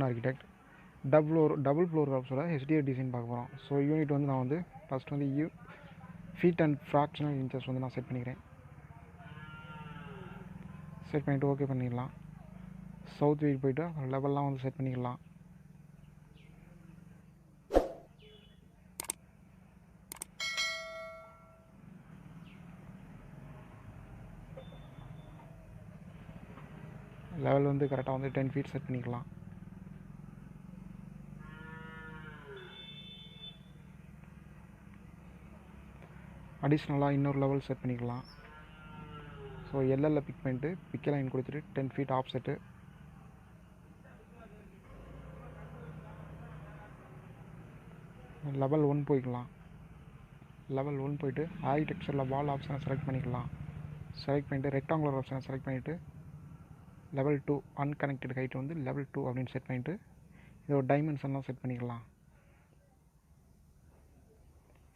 Architect. Double floor ஹவுஸோட HDF design பார்க்க போகிறோம். ஸோ யூனிட் வந்து நான் வந்து ஃபஸ்ட் வந்து ஃபீட் அண்ட் ஃப்ராக்ஷனல் இன்ச்சஸ் வந்து நான் செட் பண்ணிக்கிறேன். செட் பண்ணிவிட்டு ஓகே பண்ணிடலாம். சவுத் வீக் போய்ட்டு லெவல்லாம் வந்து செட் பண்ணிக்கலாம். லெவல் வந்து கரெக்டாக வந்து 10 ஃபீட் செட் பண்ணிக்கலாம். அடிஷ்னலாக இன்னொரு லெவல் செட் பண்ணிக்கலாம். ஸோ எல்எல்ல பிக் பண்ணிட்டு பிக்க லைன் கொடுத்துட்டு 10 ஃபீட் ஆஃப் செட்டு. லெவல் 1 போய்க்கலாம். லெவல் 1 போய்ட்டு ஆர்கிடெக்சரில் வால் ஆப்ஷனை செலக்ட் பண்ணிக்கலாம். செலக்ட் பண்ணிவிட்டு ரெக்டாங்குலர் ஆப்ஷனை செலக்ட் பண்ணிவிட்டு லெவல் 2 அன்கனெக்டட் ஹைட் வந்து லெவல் 2 அப்படின்னு செட் பண்ணிவிட்டு இதோட டைமென்ஷன்லாம் செட் பண்ணிக்கலாம்.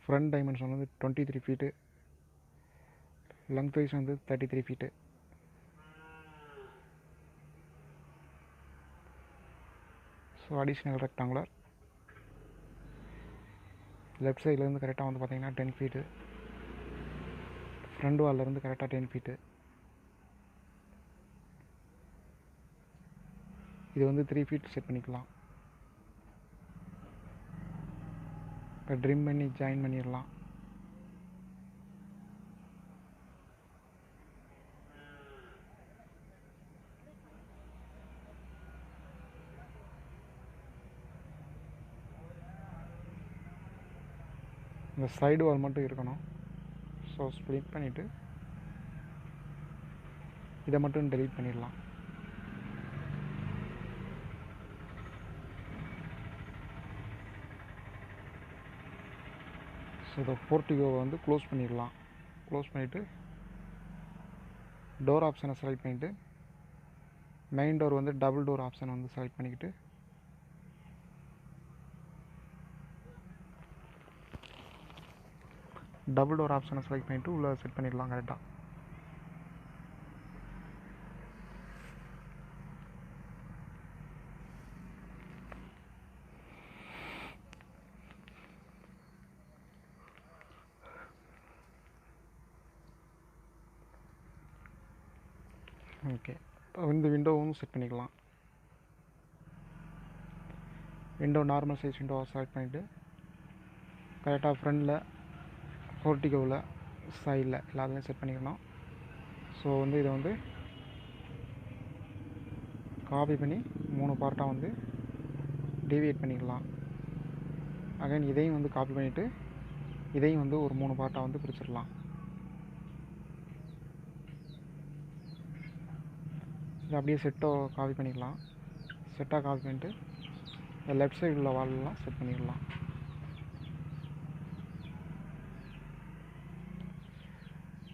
ஃப்ரண்ட் டைமென்ஷன் வந்து 23 ஃபீட்டு, லென்த் வைஸ் வந்து 33 feet. So additional rectangular left சைட்லேருந்து கரெக்டாக வந்து பார்த்திங்கன்னா 10 ஃபீட்டு, ஃப்ரண்ட் வால்லேருந்து கரெக்டாக 10 ஃபீட்டு. இது வந்து 3 ஃபீட் செட் பண்ணிக்கலாம். இப்போ ட்ரிம் பண்ணி ஜாயின் பண்ணிடலாம். இந்த சைடு வால் மட்டும் இருக்கணும். ஸோ ஸ்ப்ளிட் பண்ணிவிட்டு இதை மட்டும் டெலீட் பண்ணிடலாம். ஸோ இந்த போர்ட்டிகோவை வந்து க்ளோஸ் பண்ணிடலாம். க்ளோஸ் பண்ணிவிட்டு டோர் ஆப்ஷனை செலக்ட் பண்ணிவிட்டு மெயின் டோர் வந்து டபுள் டோர் ஆப்ஷன் வந்து செலக்ட் பண்ணிக்கிட்டு டபுள் டோர் ஆப்ஷனை செலக்ட் பண்ணிவிட்டு உள்ளே செட் பண்ணிடலாம் கரெக்டாக. ஓகே, இப்போ இந்த விண்டோவும் செட் பண்ணிக்கலாம். விண்டோ நார்மல் சைஸ் விண்டோவை செலக்ட் பண்ணிவிட்டு கரெக்டாக ஃப்ரண்டில் போர்ட்டிகோவில் சைடில் எல்லாத்துலேயும் செட் பண்ணிக்கணும். ஸோ வந்து இதை வந்து காப்பி பண்ணி 3 பார்ட்டாக வந்து டீவியேட் பண்ணிக்கலாம். அகைன் இதையும் வந்து காப்பி பண்ணிவிட்டு இதையும் வந்து ஒரு 3 பார்ட்டாக வந்து பிரிச்சிடலாம். இதை அப்படியே செட்டாக காப்பி பண்ணிக்கலாம். செட்டாக காப்பி பண்ணிட்டு லெஃப்ட் சைடு உள்ள வாலெல்லாம் செட் பண்ணிடலாம்.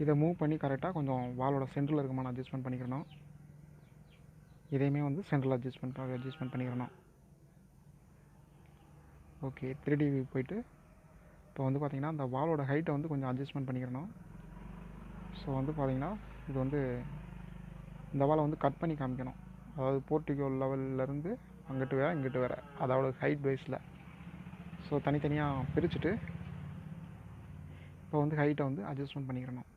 இதை மூவ் பண்ணி கரெக்டாக கொஞ்சம் வாலோட சென்டரில் இருக்குமான அட்ஜஸ்ட்மெண்ட் பண்ணிக்கணும். இதையுமே வந்து சென்டரில் அட்ஜஸ்ட்மெண்ட் பண்ணிக்கிறணும். ஓகே, 3D வியூ போய்ட்டு இப்போ வந்து பார்த்திங்கன்னா அந்த வாலோட ஹைட்டை வந்து கொஞ்சம் அட்ஜஸ்ட்மெண்ட் பண்ணிக்கிறணும். ஸோ வந்து பார்த்திங்கன்னா இது வந்து இந்த வாலை வந்து கட் பண்ணி காமிக்கணும். அதாவது போர்ட்டிகோ லெவல்லேருந்து அங்கிட்டு வேறு இங்கிட்டு வேறு அதோட ஹைட் வைஸில். ஸோ தனித்தனியாக பிரிச்சுட்டு இப்போ வந்து ஹைட்டை வந்து அட்ஜஸ்ட்மெண்ட் பண்ணிக்கிறணும்.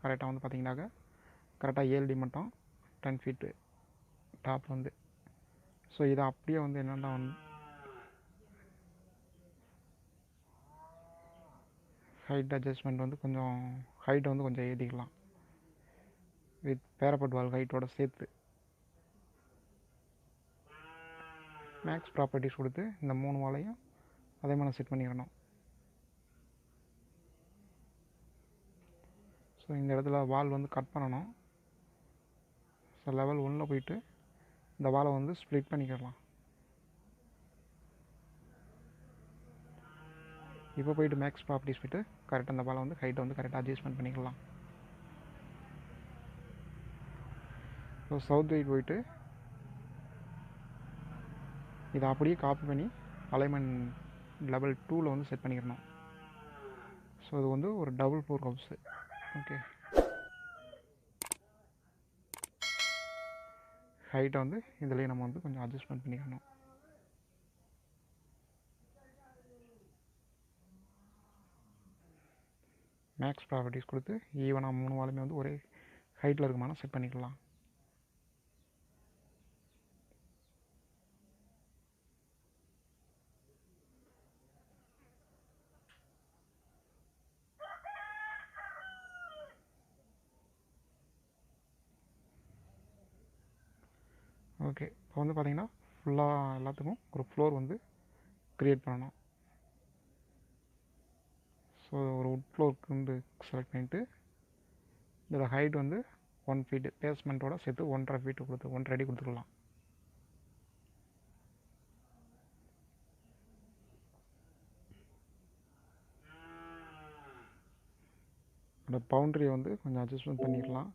கரெக்டாக வந்து பார்த்திங்கனாக்க கரெக்டாக 7D மட்டும் 10 ஃபீட்டு டாப் வந்து. ஸோ இதை அப்படியே வந்து என்னென்னா வந்து ஹைட் அட்ஜஸ்ட்மெண்ட் வந்து கொஞ்சம் ஹைட்டை வந்து கொஞ்சம் ஏற்றிக்கலாம் வித் பேரப்பட் வால் ஹைட்டோட சேர்த்து. மேக்ஸ் ப்ராப்பர்ட்டிஸ் கொடுத்து இந்த 3 வாலையும் அதே மாதிரி செட் பண்ணிடணும். ஸோ இந்த இடத்துல வால் வந்து கட் பண்ணணும். ஸோ லெவல் 1 போயிட்டு இந்த வாலை வந்து ஸ்ப்ளிட் பண்ணிக்கலாம். இப்போ போய்ட்டு மேக்ஸ் ப்ராப்பர்ட்டிஸ் போய்ட்டு கரெக்டாக அந்த வாலை வந்து ஹைட்டை வந்து கரெக்டாக அட்ஜஸ்ட்மெண்ட் பண்ணிக்கலாம். ஸோ சவுத் சைடு போயிட்டு இதை அப்படியே காப்பி பண்ணி அலைன்மெண்ட் லெவல் 2ல் வந்து செட் பண்ணிக்கிறணும். ஸோ இது வந்து ஒரு டபுள் ஃப்ளோர் ஹவுஸு. ஓகே, ஹைட்டை வந்து இதுலேயே நம்ம வந்து கொஞ்சம் அட்ஜஸ்ட்மெண்ட் பண்ணிக்கணும். மேக்ஸ் ப்ராப்பர்ட்டிஸ் கொடுத்து ஈவனாக 3 வாலுமே வந்து ஒரே ஹைட்டில் இருக்குமானா செட் பண்ணிக்கலாம். ஓகே, இப்போ வந்து பார்த்திங்கன்னா ஃபுல்லாக எல்லாத்துக்கும் ஒரு ஃப்ளோர் வந்து க்ரியேட் பண்ணணும். ஸோ ஒரு வுட் ஃப்ளோருக்கு வந்து செலக்ட் பண்ணிவிட்டு இதில் ஹைட் வந்து 1 ஃபீட்டு பேஸ்மெண்ட்டோட சேர்த்து 1.5 ஃபீட்டு கொடுத்து 1.5 அடி கொடுத்துக்கலாம். அந்த பவுண்ட்ரியை வந்து கொஞ்சம் அட்ஜஸ்ட்மெண்ட் பண்ணிக்கலாம்.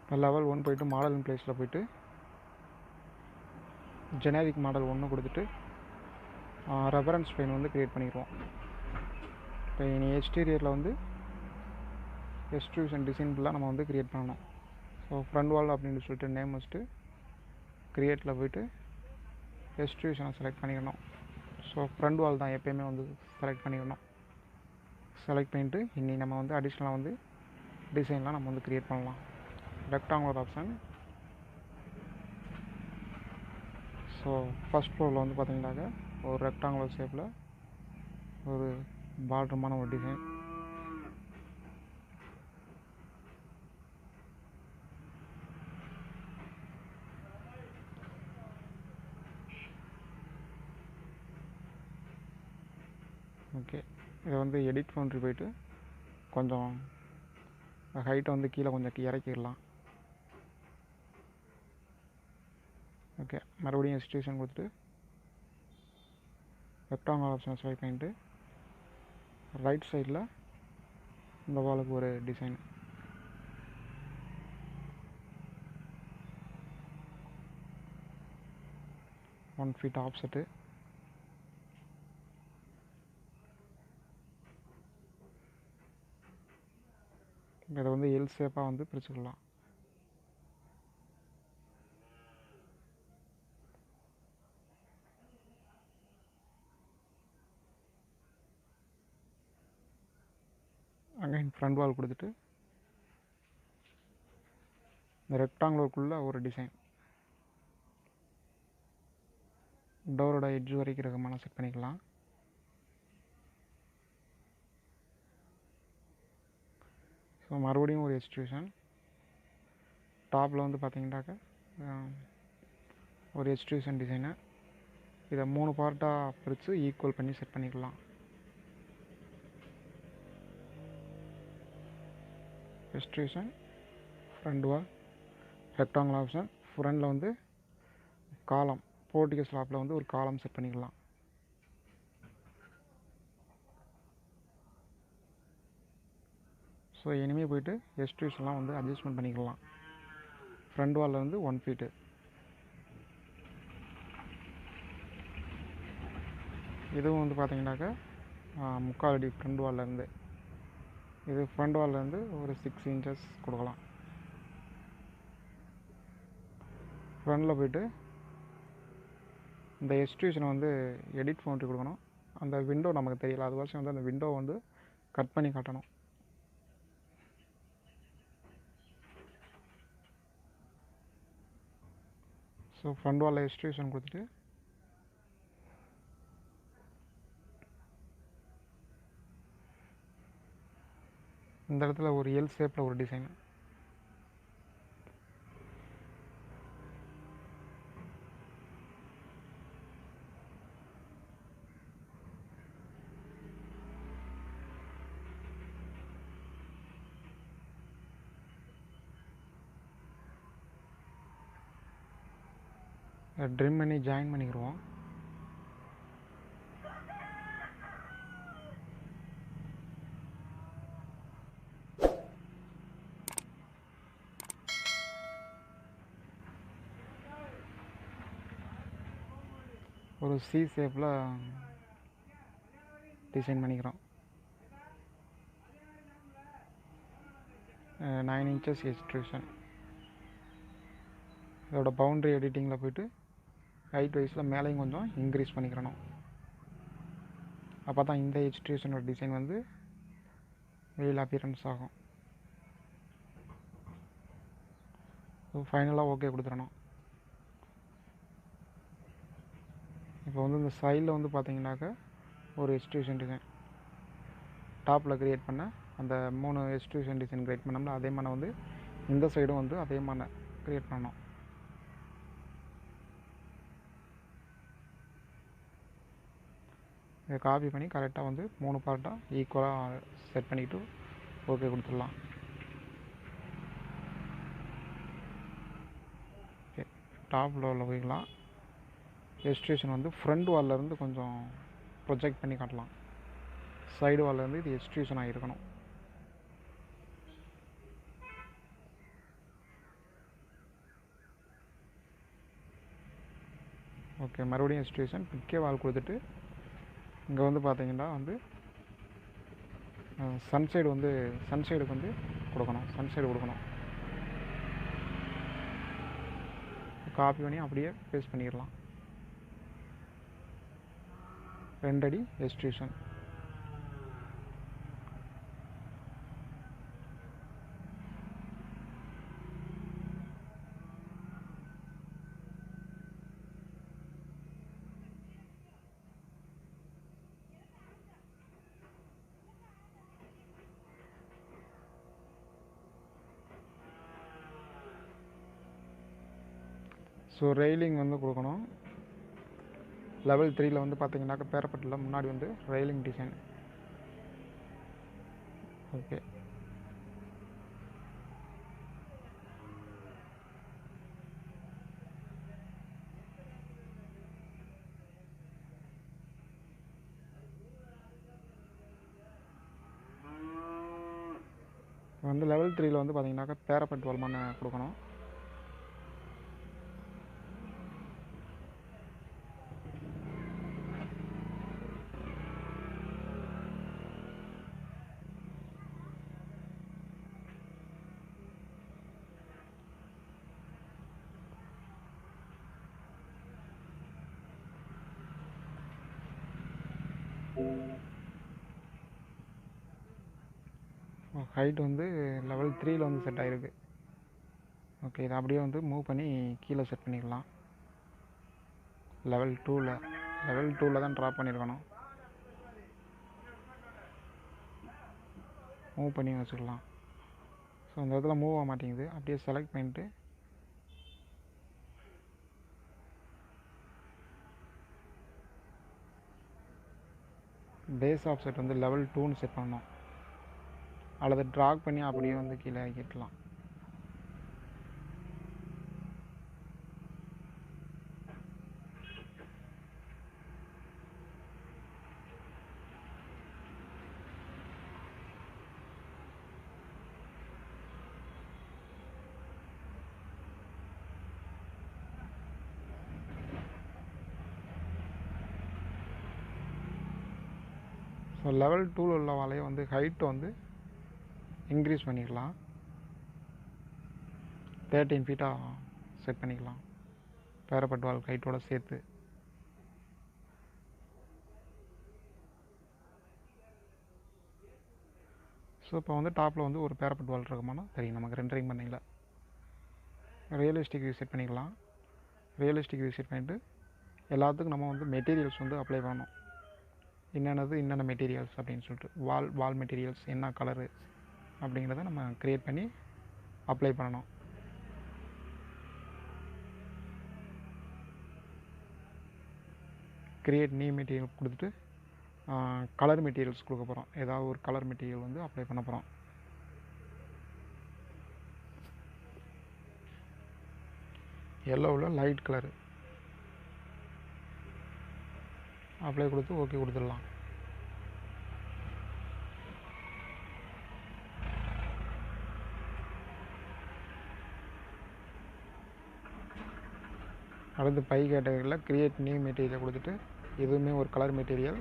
இப்போ லெவல் 1 போய்ட்டு மாடல் இன் பிளேஸில் போய்ட்டு ஜெனரிக் மாடல் 1 கொடுத்துட்டு ரெஃபரன்ஸ் ப்ளேன் வந்து க்ரியேட் பண்ணிடுவோம். இப்போ இனி எக்ஸ்டீரியரில் வந்து எக்ஸ்ட்ரூஷன் டிசைன் ஃபுல்லாக நம்ம வந்து க்ரியேட் பண்ணணும். ஸோ ஃப்ரண்ட் வால் அப்படின்னு சொல்லிட்டு நேம் வச்சுட்டு க்ரியேட்டில் போய்ட்டு எக்ஸ்ட்ரூஷனை செலக்ட் பண்ணிக்கணும். ஸோ ஃப்ரண்ட் வால் தான் எப்போயுமே வந்து செலக்ட் பண்ணிக்கணும். செலக்ட் பண்ணிவிட்டு இனி நம்ம வந்து அடிஷ்னலாக வந்து டிசைன்லாம் நம்ம வந்து க்ரியேட் பண்ணலாம். Rectangular option. ஸோ ஃபஸ்ட் ஃப்ளோரில் வந்து பார்த்திங்கனாக்கா ஒரு ரெக்டாங்குலர் ஷேப்பில் ஒரு பார்டரமான ஒரு டிசைன். ஓகே, இதை வந்து எடிட் பவுண்ட்ரி போய்ட்டு கொஞ்சம் ஹைட்டை வந்து கீழே கொஞ்சம் இறக்கிடலாம். ஓகே, மறுபடியும் எக்ஸ்ட்ரூஷன் கொடுத்துட்டு ரெக்டாங்குலர் ஆப்ஷனை செலக்ட் பண்ணிவிட்டு ரைட் சைடில் இந்த வாலுக்கு ஒரு டிசைன். One feet offset. இதை வந்து எல் ஷேப்பாக வந்து பிரிச்சுக்கலாம். அகைன் ஃப்ரண்ட் வால் கொடுத்துட்டு இந்த ரெக்டாங்குலருக்குள்ளே ஒரு டிசைன் டோரோட எட்ஜ் வரைக்கும் இருக்கமான செட் பண்ணிக்கலாம். ஸோ மறுபடியும் ஒரு எக்ஸ்ட்ரூஷன் டாப்பில் வந்து பார்த்திங்கனாக்கா ஒரு எக்ஸ்ட்ரூஷன் டிசைனை இதை 3 பார்ட்டாக பிரித்து ஈக்குவல் பண்ணி செட் பண்ணிக்கலாம். எக்ஸ்ட்ரூஷன் ஃப்ரண்ட் வால் ரெக்டாங்குலர் ஆப்ஷன். ஃப்ரண்டில் வந்து காலம் போர்ட்டிகோ ஸ்லாப்பில் வந்து ஒரு காலம் செட் பண்ணிக்கலாம். ஸோ இனிமேல் போய்ட்டு எக்ஸ்ட்ரூஷன்லாம் வந்து அட்ஜஸ்ட்மெண்ட் பண்ணிக்கலாம். ஃப்ரண்ட் வாலில் வந்து 1 ஃபீட்டு. இதுவும் வந்து பார்த்திங்கனாக்கா 3/4 அடி ஃப்ரண்ட் வால்லேருந்து. இது ஃப்ரண்ட் வால்லேருந்து ஒரு 6 இன்ச்சஸ் கொடுக்கலாம். ஃப்ரண்டில் போய்ட்டு இந்த எக்ஸ்ட்ரூஷனை வந்து எடிட் பவுண்ட்ரி கொடுக்கணும். அந்த விண்டோ நமக்கு தெரியல, அது வருஷம் வந்து அந்த விண்டோ வந்து கட் பண்ணி காட்டணும். ஸோ ஃப்ரண்ட் வாலில் எக்ஸ்ட்ரூஷன் கொடுத்துட்டு இந்த இடத்துல ஒரு எல் ஷேப்பில் ஒரு டிசைன். ட்ரிம் பண்ணி ஜாயின் பண்ணிக்கிடுவோம். ஒரு சி ஷேப்பில் டிசைன் பண்ணிக்கிறோம். 9 inches எக்ஸ்ட்ரூஷன். இதோட பவுண்ட்ரி எடிட்டிங்கில் போய்ட்டு ஹைட் வைஸில் மேலேயும் கொஞ்சம் இன்க்ரீஸ் பண்ணிக்கிறணும். அப்போ தான் இந்த எக்ஸ்ட்ரூஷனோட டிசைன் வந்து வெளியில் அப்பியரன்ஸ் ஆகும். ஃபைனலாக ஓகே கொடுத்துடணும். இப்போ வந்து இந்த சைடில் வந்து பார்த்தீங்கன்னாக்கா ஒரு எக்ஸ்ட்ரூஷன் டிசைன் டாப்பில் க்ரியேட் பண்ண அந்த 3 எக்ஸ்ட்ரூஷன் டிசைன் க்ரியேட் பண்ணோம்னா அதே மாதிரி வந்து இந்த சைடும் வந்து அதே மாதிரி க்ரியேட் பண்ணணும். இதை காப்பி பண்ணி கரெக்டாக வந்து 3 பார்ட்டாக ஈக்குவலாக செட் பண்ணிவிட்டு ஓகே கொடுத்துடலாம். ஓகே, டாப் ஃப்ளோரில் போய்க்கலாம். எக்ஸ்ட்ரூஷன் வந்து ஃப்ரண்ட் வால்லேருந்து கொஞ்சம் ப்ரொஜெக்ட் பண்ணி காட்டலாம். சைடு வால்லேருந்து இது எக்ஸ்ட்ரூஷன் ஆகிருக்கணும். ஓகே, மறுபடியும் எக்ஸ்ட்ரூஷன் பிக்கே வால் கொடுத்துட்டு இங்கே வந்து பார்த்தீங்கன்னா வந்து சன்சைடு வந்து சன்சைடுக்கு வந்து கொடுக்கணும். சன்சைடு கொடுக்கணும். காப்பி பண்ணி அப்படியே பேஸ்ட் பண்ணிடலாம். 2 அடி எக்ஸ்ட்ரூஷன். ஸோ ரெயிலிங் வந்து கொடுக்கணும். லெவல் 3ல் வந்து பார்த்தீங்கன்னாக்கா பேரப்பட்டில் முன்னாடி வந்து ரெயிலிங் டிசைன். ஓகே, வந்து லெவல் 3ல் வந்து பார்த்தீங்கன்னாக்கா பேரப்பட் வால்மான கொடுக்கணும். ஹைட் வந்து லெவல் 3ல் வந்து செட் ஆகிருக்கு. ஓகே, இதை அப்படியே வந்து மூவ் பண்ணி கீழே செட் பண்ணிக்கலாம். லெவல் 2ல் தான் ட்ராப் பண்ணியிருக்கணும். மூவ் பண்ணி வச்சுக்கலாம். ஸோ அந்த இடத்துல மூவ் ஆக மாட்டேங்குது. அப்படியே செலக்ட் பண்ணிட்டு பேஸ் ஆஃப்செட் வந்து லெவல் 2ன்னு செட் பண்ணணும். அல்லது ட்ராக் பண்ணி அப்படியே வந்து கீழே இறக்கிடலாம். ஸோ லெவல் 2ல் உள்ள வாலையை வந்து ஹைட்டை வந்து இன்க்ரீஸ் பண்ணிக்கலாம். 13 ஃபீட்டாக செட் பண்ணிக்கலாம் பேரப்பட் வால் ஹைட்டோட சேர்த்து. ஸோ இப்போ வந்து டாப்பில் வந்து ஒரு பேரப்பட் வால் இருக்குமானா தெரியும் நமக்கு ரெண்டரிங் பண்ணிங்களா. ரியலிஸ்டிக் வியூ செட் பண்ணிக்கலாம். ரியலிஸ்டிக் வியூ செட் பண்ணிவிட்டு எல்லாத்துக்கும் நம்ம வந்து மெட்டீரியல்ஸ் வந்து அப்ளை பண்ணணும். என்னென்ன மெட்டீரியல்ஸ் அப்படின்னு சொல்லிட்டு வால் மெட்டீரியல்ஸ் என்ன கலரு அப்படிங்கிறத நம்ம க்ரியேட் பண்ணி அப்ளை பண்ணணும். க்ரியேட் நியூ மெட்டீரியல் கொடுத்துட்டு கலர் மெட்டீரியல்ஸ் கொடுக்க போகிறோம். ஏதாவது ஒரு கலர் மெட்டீரியல் வந்து அப்ளை பண்ண போகிறோம். எல்லோவில் லைட் கலரு அப்ளை கொடுத்து ஓகே கொடுத்துடலாம். அடுத்து பை கேட்டகரியில் கிரியேட் நியூ மெட்டீரியல் கொடுத்துட்டு இதுவுமே ஒரு கலர் மெட்டீரியல்,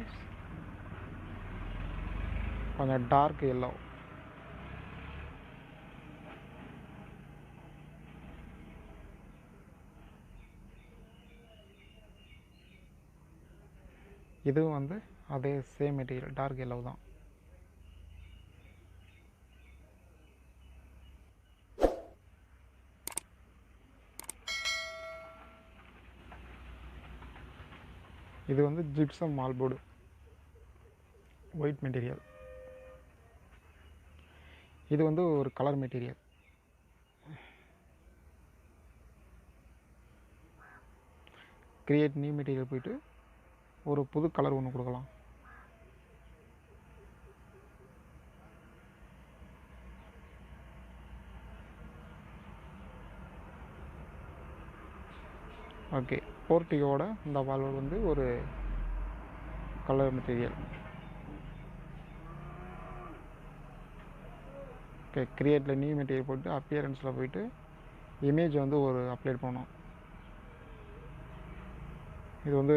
கொஞ்சம் டார்க் எல்லோ. இதுவும் வந்து அதே சேம் மெட்டீரியல் டார்க் எல்லோ தான். இது வந்து ஜிப்சம் மால்போர்டு ஒயிட் மெட்டீரியல். இது வந்து ஒரு colour material. Create new material போயிட்டு ஒரு புது கலர் ஒன்று கொடுக்கலாம். ஓகே, போர்ட்டிகோட இந்த வால் வந்து ஒரு கலர் மெட்டீரியல். ஓகே, கிரியேட்டில் நியூ மெட்டீரியல் போட்டு அப்பியரன்ஸில் போயிட்டு இமேஜ் வந்து ஒரு அப்லோட் பண்ணணும். இது வந்து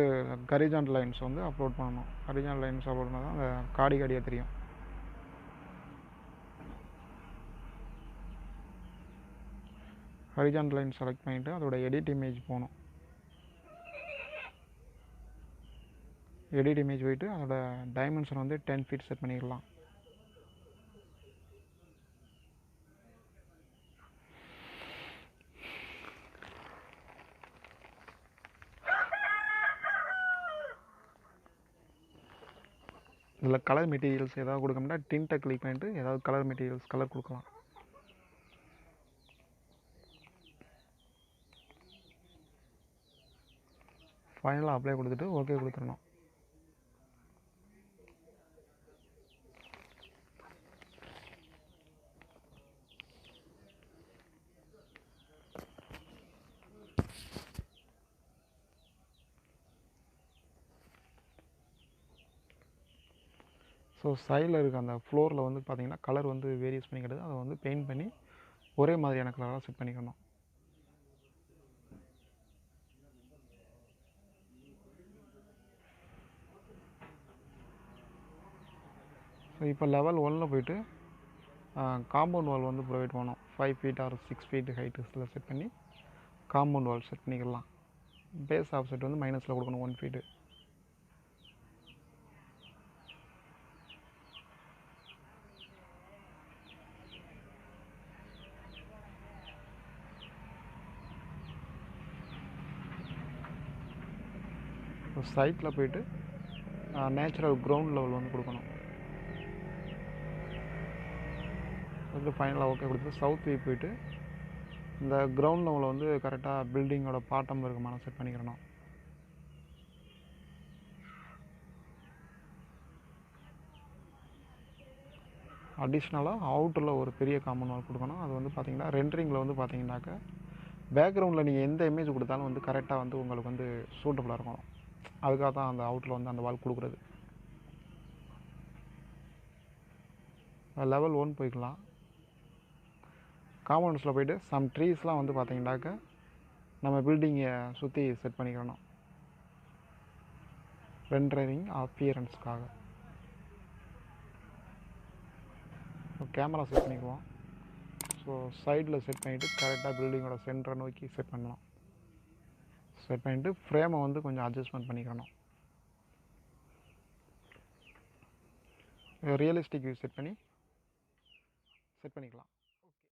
ஹரிசாண்டல் லைன்ஸ் வந்து அப்லோட் பண்ணணும். ஹரிசாண்டல் லைன்ஸ் அப்லோட் பண்ணால் தான் அந்த காடியாக தெரியும். ஹரிசாண்டல் லைன் செலக்ட் பண்ணிவிட்டு அதோட எடிட் இமேஜ் போகணும். எடிட் இமேஜ் போயிட்டு அதோட டைமென்ஷன் வந்து 10 feet செட் பண்ணிடலாம். இதில் கலர் மெட்டீரியல்ஸ் ஏதாவது கொடுக்கணும்னா டின்ட்டை கிளிக் பண்ணிவிட்டு ஏதாவது கலர் மெட்டீரியல்ஸ் கலர் கொடுக்கலாம். ஃபைனலாக அப்ளை கொடுத்துட்டு ஓகே கொடுத்துடணும். ஸோ சைடில் இருக்க அந்த ஃப்ளோரில் வந்து பார்த்திங்கன்னா கலர் வந்து வேரியஸ் பண்ணிக்கிறது, அதை வந்து பெயிண்ட் பண்ணி ஒரே மாதிரியான கலராக செட் பண்ணிக்கணும். ஸோ இப்போ லெவல் 1 போயிட்டு காம்பவுண்ட் வால் வந்து ப்ரொவைட் பண்ணணும். 5 feet ஆர் 6 feet ஹைட்டில் செட் பண்ணி காம்பவுண்ட் வால் செட் பண்ணிக்கலாம். பேஸ் ஆஃப்செட் வந்து மைனஸில் கொடுக்கணும் 1 feet. சைட்டில் போயிட்டு நேச்சுரல் கிரவுண்ட் லெவல் வந்து கொடுக்கணும். வந்து ஃபைனலாக ஓகே கொடுத்து சவுத் வியூ போயிட்டு இந்த கிரவுண்ட் லெவலில் வந்து கரெக்டாக பில்டிங்கோட பாட்டமில் இருக்குமான செட் பண்ணிக்கிறணும். அடிஷ்னலாக அவுட்டரில் ஒரு பெரிய காம்பவுண்ட் வால் கொடுக்கணும். அது வந்து பார்த்திங்கன்னா ரெண்டரிங்கில் வந்து பார்த்திங்கனாக்கா பேக்ரவுண்டில் நீங்கள் எந்த இமேஜ் கொடுத்தாலும் வந்து கரெக்டாக வந்து உங்களுக்கு வந்து சூட்டபுளாக இருக்கணும். அதுக்காக தான் அந்த அவுட்டரில் வந்து அந்த வால் கொடுக்குறது. லெவல் 1 போய்க்கலாம். காம்பவுண்ட்ஸில் போய்ட்டு சம் ட்ரீஸ்லாம் வந்து பார்த்திங்கனாக்கா நம்ம பில்டிங்கை சுற்றி செட் பண்ணிக்கிறணும் ரெண்டரிங் அப்பியரன்ஸ்க்காக. கேமரா செட் பண்ணிக்குவோம். ஸோ சைடில் செட் பண்ணிவிட்டு கரெக்டாக பில்டிங்கோட சென்டரை நோக்கி செட் பண்ணலாம். செட் பண்ணிவிட்டு ஃப்ரேமை வந்து கொஞ்சம் அட்ஜஸ்ட்மெண்ட் பண்ணிக்கணும். ரியலிஸ்டிக் வியூ செட் பண்ணிக்கலாம்.